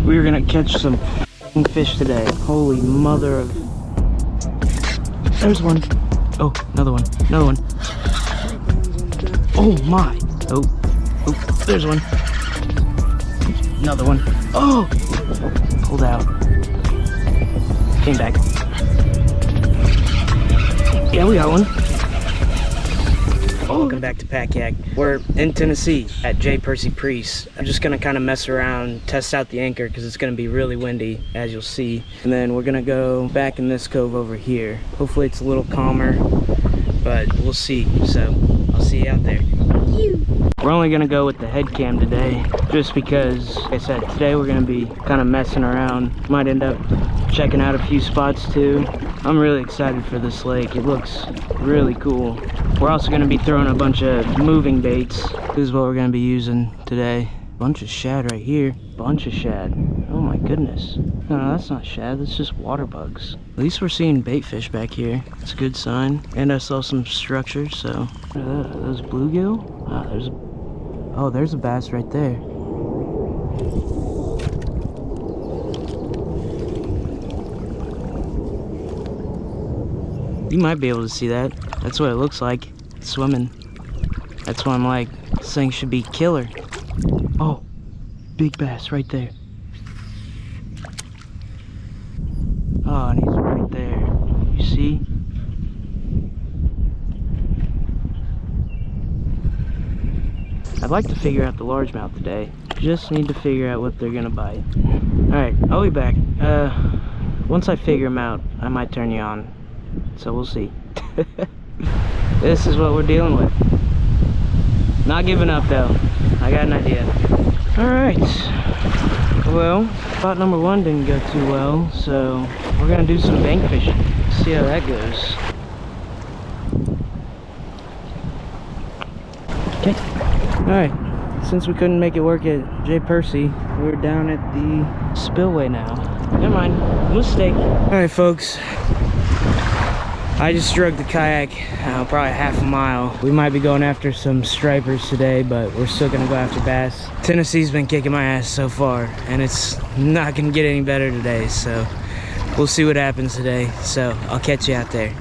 We were gonna catch some fish today. Holy mother of... There's one. Oh, another one. Another one. Oh my. Oh, there's one. Another one. Oh! Pulled out. Came back. Yeah, we got one. Welcome back to Kayak. We're in Tennessee at J Percy Priest. I'm just gonna kind of mess around, test out the anchor because it's gonna be really windy, as you'll see. And then we're gonna go back in this cove over here. Hopefully it's a little calmer, but we'll see. So I'll see you out there. We're only gonna go with the head cam today, just because, like I said, today we're gonna be kind of messing around. Might end up checking out a few spots too. I'm really excited for this lake. It looks really cool. We're also gonna be throwing a bunch of moving baits. This is what we're gonna be using today. Bunch of shad right here. Bunch of shad. Oh my goodness. No, that's not shad, that's just water bugs. At least we're seeing bait fish back here. It's a good sign. And I saw some structures, so. What are those bluegill? There's a bass right there. You might be able to see that. That's what it looks like. It's swimming. That's why I'm like, this thing should be killer. Oh, big bass right there. Oh, and he's right there. You see? I'd like to figure out the largemouth today. Just need to figure out what they're gonna bite. Alright, I'll be back. Once I figure them out, I might turn you on. So we'll see. This is what we're dealing with. Not giving up though. I got an idea. Alright. Well, spot number one didn't go too well, so we're gonna do some bank fishing. See how that goes. Okay. Alright. Since we couldn't make it work at J Percy, we're down at the spillway now. Never mind. Mistake. Alright folks. I just drug the kayak probably half a mile. We might be going after some stripers today, but we're still gonna go after bass. Tennessee's been kicking my ass so far, and it's not gonna get any better today, so we'll see what happens today. So I'll catch you out there.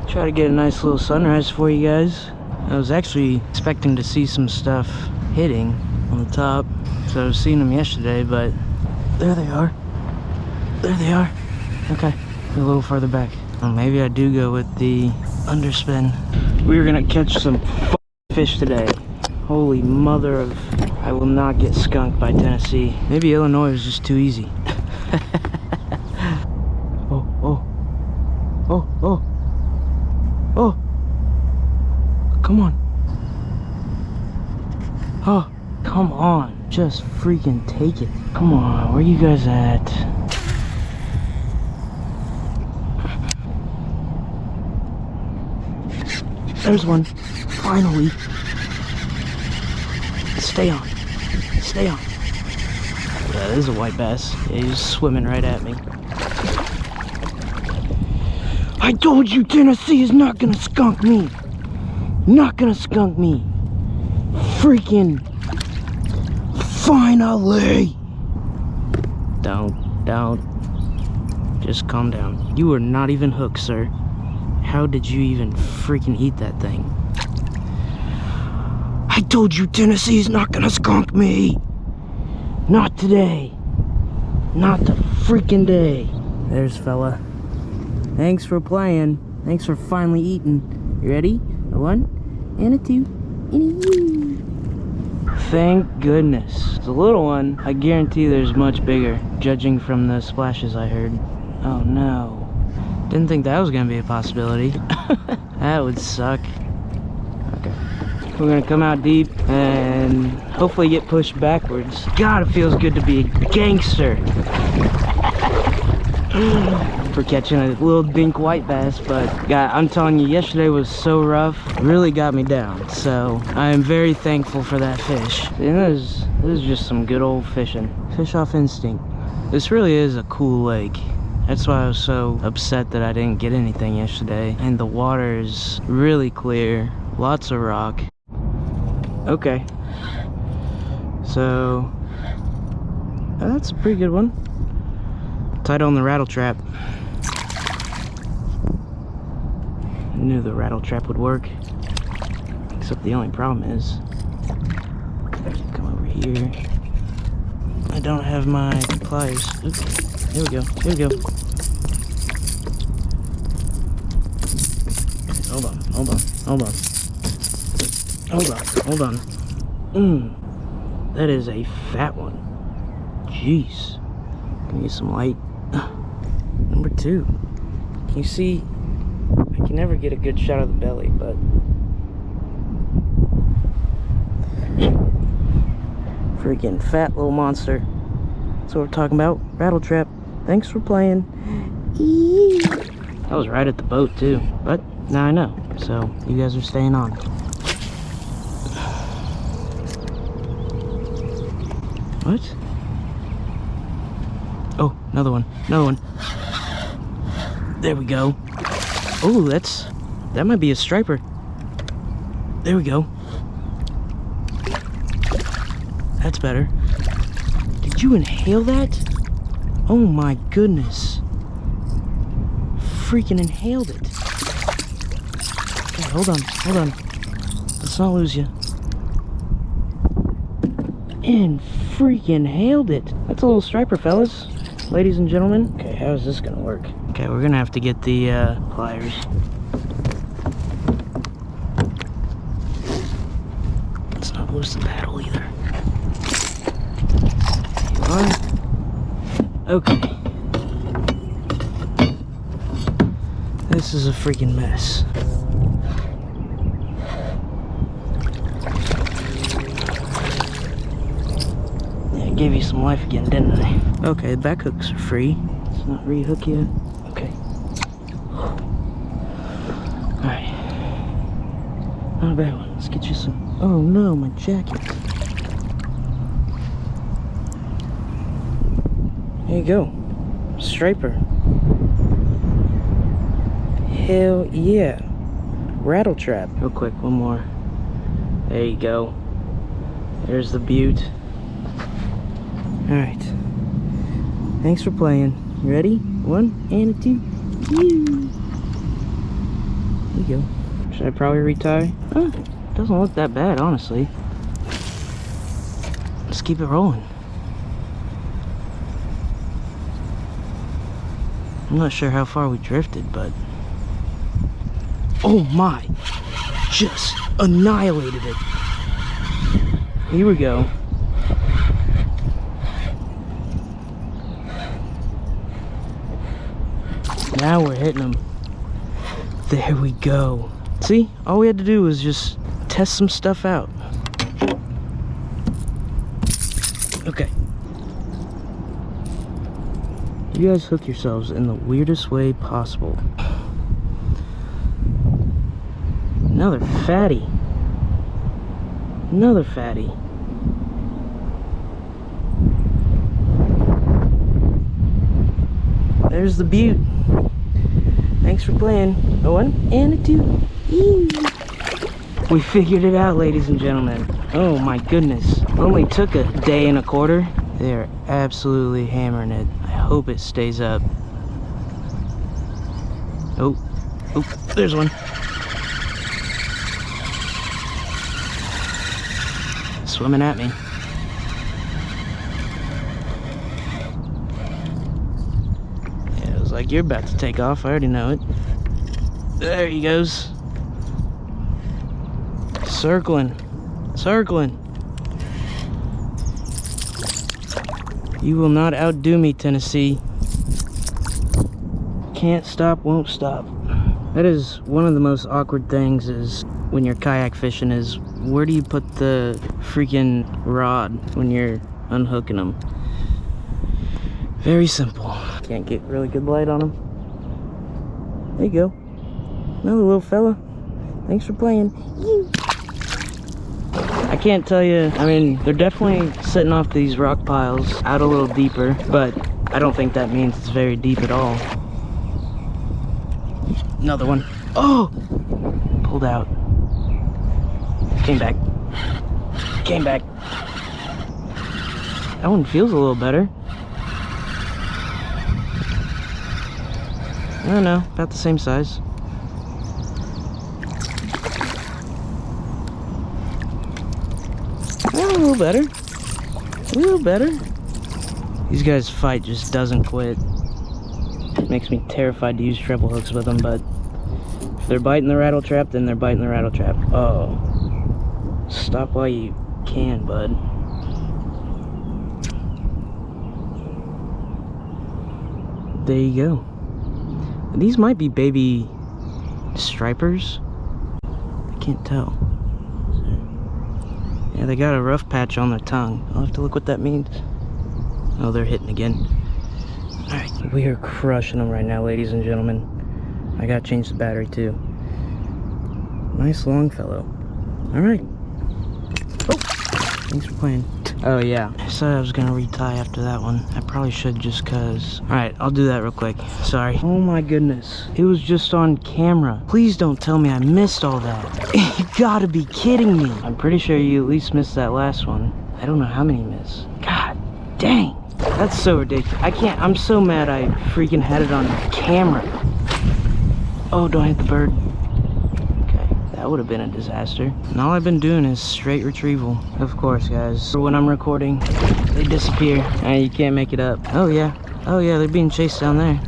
Try to get a nice little sunrise for you guys. I was actually expecting to see some stuff hitting on the top, so I was seeing them yesterday, but there they are. There they are. Okay. A little further back. Well, maybe I do go with the underspin. We were gonna catch some fish today. Holy mother of... I will not get skunked by Tennessee. Maybe Illinois was just too easy. Oh. Come on. Oh, come on. Just freaking take it. Come on, where you guys at? There's one. Finally. Stay on. Stay on. Yeah, this is a white bass. Yeah, he's swimming right at me. I told you Tennessee is not gonna skunk me. Not gonna skunk me. Freaking finally. Don't. Just calm down. You are not even hooked, sir. How did you even freaking eat that thing? I told you Tennessee's not gonna skunk me. Not today. Not the freaking day. There's fella. Thanks for playing. Thanks for finally eating. You ready? A 1 and a 2 and a U. Thank goodness. It's a little one. I guarantee there's much bigger, judging from the splashes I heard. Oh no. Didn't think that was gonna be a possibility. That would suck. Okay. We're gonna come out deep and hopefully get pushed backwards. God, it feels good to be a gangster. For catching a little dink white bass, but God, I'm telling you, yesterday was so rough. It really got me down. So I am very thankful for that fish. And this is just some good old fishing. Fish off instinct. This really is a cool lake. That's why I was so upset that I didn't get anything yesterday. And the water is really clear, lots of rock. Okay, so That's a pretty good one. Tied on the rattle trap. I knew the rattle trap would work. Except the only problem is, come over here. I don't have my pliers. Oops. Here we go. Here we go. Hold on. Hold on. Hold on. Hold on. Hold on. That is a fat one. Jeez. Can you get some light? Number 2. Can you see? I can never get a good shot of the belly, but freaking fat little monster. That's what we're talking about. Rattle trap. Thanks for playing. I was right at the boat too, but now I know. So you guys are staying on. What? Oh, another one. Another one. There we go. Oh, that might be a striper. There we go. That's better. Did you inhale that? Oh my goodness. Freaking inhaled it. Okay, hold on, hold on. Let's not lose you. And freaking inhaled it. That's a little striper, fellas. Ladies and gentlemen. Okay, how is this gonna work? Okay, we're gonna have to get the pliers. Let's not lose the paddle either. Okay. This is a freaking mess. Yeah, I gave you some life again, didn't I? Okay, the back hooks are free. Let's not re-hook yet. Okay. Alright. Not a bad one. Let's get you some. Oh no, my jacket. There you go. Striper. Hell yeah. Rattle trap. Real quick, one more. There you go. There's the butte. Alright. Thanks for playing. You ready? 1 and a 2. There you go. Should I probably retie? Doesn't look that bad, honestly. Let's keep it rolling. I'm not sure how far we drifted, but oh my, just annihilated it. Here we go. Now we're hitting them. There we go. See, all we had to do was just test some stuff out. Okay. You guys hook yourselves in the weirdest way possible. Another fatty. Another fatty. There's the butte. Thanks for playing. A 1 and a 2. Eee. We figured it out, ladies and gentlemen. Oh my goodness. Only took a day and a quarter. They're absolutely hammering it. I hope it stays up. Oh, there's one. Swimming at me. Yeah, it was like you're about to take off. I already know it. There he goes. Circling. Circling. You will not outdo me, Tennessee. Can't stop, won't stop. That is one of the most awkward things is when you're kayak fishing is where do you put the freaking rod when you're unhooking them? Very simple. Can't get really good light on them. There you go. Another little fella. Thanks for playing. I can't tell you, I mean, they're definitely sitting off these rock piles out a little deeper, but I don't think that means it's very deep at all. Another one. Oh! Pulled out. Came back. Came back. That one feels a little better. I don't know, about the same size. Oh, a little better. A little better. These guys' fight just doesn't quit. It makes me terrified to use treble hooks with them, but if they're biting the rattle trap, then they're biting the rattle trap. Oh. Stop while you can, bud. There you go. These might be baby stripers. I can't tell. Yeah, they got a rough patch on their tongue. I'll have to look what that means. Oh, they're hitting again. Alright, we are crushing them right now, ladies and gentlemen. I gotta change the battery too. Nice long fellow. Alright. Oh, thanks for playing. Oh yeah, I said I was gonna retie after that one. I probably should just cause. Alright, I'll do that real quick. Sorry. Oh my goodness. It was just on camera. Please don't tell me I missed all that. You gotta be kidding me. I'm pretty sure you at least missed that last one. I don't know how many you missed. God dang. That's so ridiculous. I can't. I'm so mad I freaking had it on camera. Oh, don't hit the bird. That would have been a disaster. And all I've been doing is straight retrieval. Of course, guys. When I'm recording, they disappear. And you can't make it up. Oh, yeah. Oh, yeah, they're being chased down there.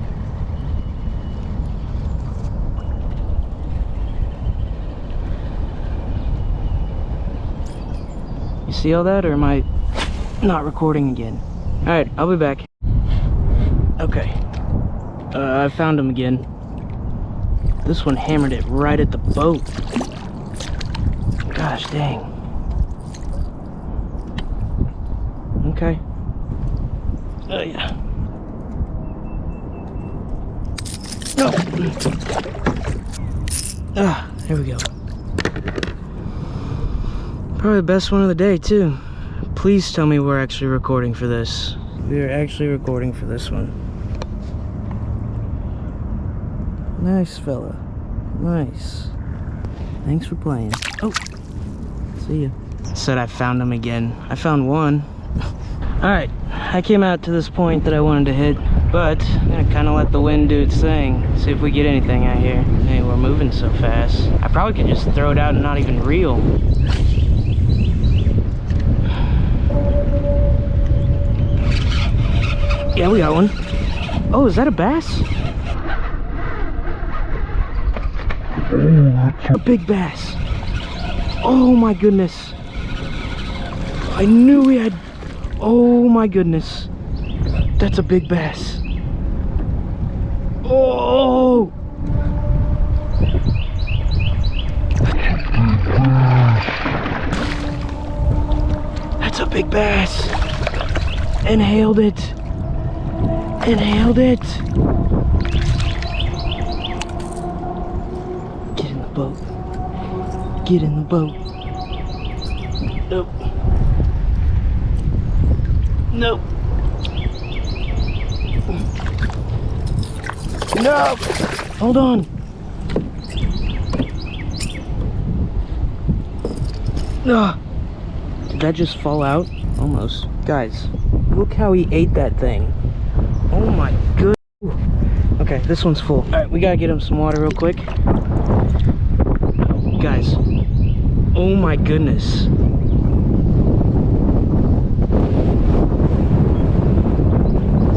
You see all that, or am I not recording again? Alright, I'll be back. Okay. I found him again. This one hammered it right at the boat. Gosh dang. Okay. Oh yeah. No. Ah, there we go. Probably the best one of the day too. Please tell me we're actually recording for this. We are actually recording for this one. Nice fella. Nice. Thanks for playing. Oh. See ya. Said I found him again. I found one. Alright. I came out to this point that I wanted to hit, but I'm gonna kind of let the wind do its thing. See if we get anything out here. Hey, we're moving so fast. I probably could just throw it out and not even reel. Yeah, we got one. Oh, is that a bass? A big bass. Oh my goodness. I knew we had. Oh my goodness. That's a big bass. Oh. That's a big bass. Inhaled it. Inhaled it. Get in the boat. Get in the boat. Nope. Nope. No! Hold on. Ugh. Did that just fall out? Almost. Guys, look how he ate that thing. Oh my good. Okay, this one's full. Alright, we gotta get him some water real quick. Guys, oh my goodness.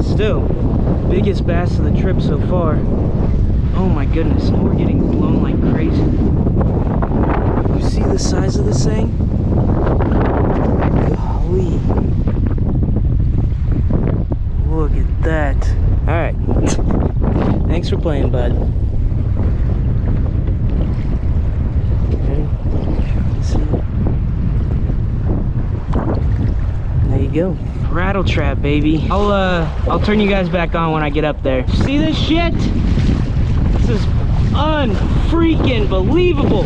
Still, biggest bass of the trip so far. Oh my goodness, and we're getting blown like crazy. You see the size of this thing? Golly. Look at that. Alright. Thanks for playing, bud. There you go. Rattle trap, baby. I'll turn you guys back on when I get up there. See this shit? This is unfreaking believable.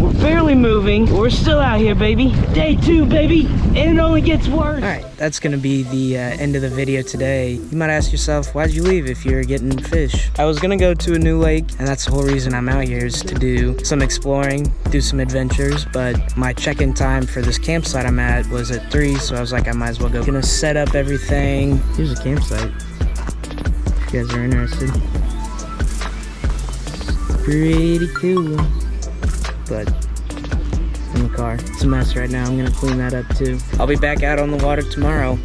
We're barely moving. We're still out here, baby. Day 2, baby. And it only gets worse. All right, that's gonna be the end of the video today. You might ask yourself, why'd you leave if you're getting fish? I was gonna go to a new lake, and that's the whole reason I'm out here, is to do some exploring, do some adventures, but my check-in time for this campsite I'm at was at 3, so I was like, I might as well go. Gonna set up everything. Here's a campsite, if you guys are interested. Pretty cool, but in the car, it's a mess right now. I'm gonna clean that up too. I'll be back out on the water tomorrow.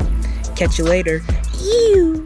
Catch you later. Ew.